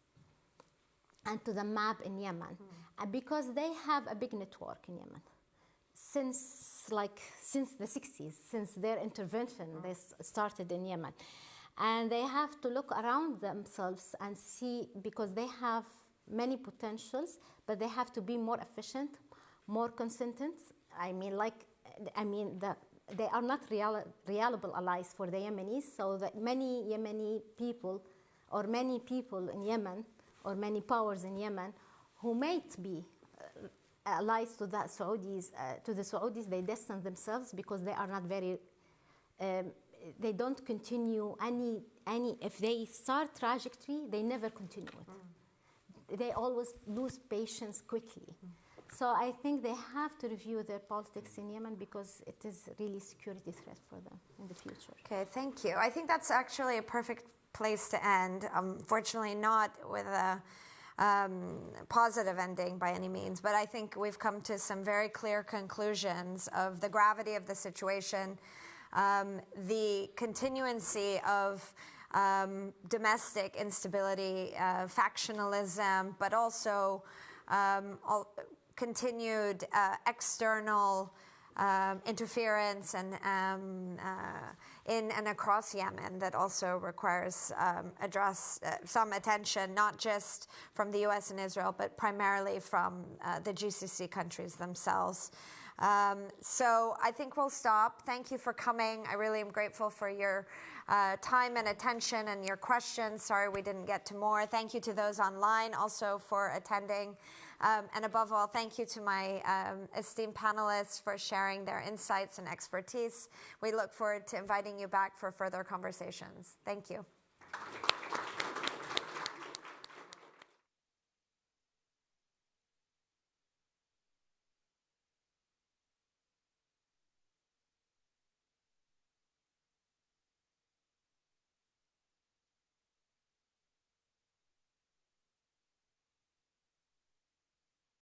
and to the map in Yemen, because they have a big network in Yemen. Since the 60s, since their intervention, they started in Yemen. And they have to look around themselves and see, because they have many potentials, but they have to be more efficient, more consistent. They are not reliable allies for the Yemenis, so that many Yemeni people, or many people in Yemen, or many powers in Yemen, who might be allies to the Saudis, they distance themselves because they are not very, they don't continue any, if they start trajectory, they never continue it. They always lose patience quickly. So I think they have to review their politics in Yemen because it is really a security threat for them in the future. Okay, thank you. I think that's actually a perfect place to end. Unfortunately, not with a positive ending by any means, but I think we've come to some very clear conclusions of the gravity of the situation, the continuancy of domestic instability, factionalism, but also continued external interference and in and across Yemen that also requires some attention, not just from the US and Israel, but primarily from the GCC countries themselves. So I think we'll stop. Thank you for coming. I really am grateful for your time and attention and your questions. Sorry we didn't get to more. Thank you to those online also for attending. And above all, thank you to my esteemed panelists for sharing their insights and expertise. We look forward to inviting you back for further conversations. Thank you.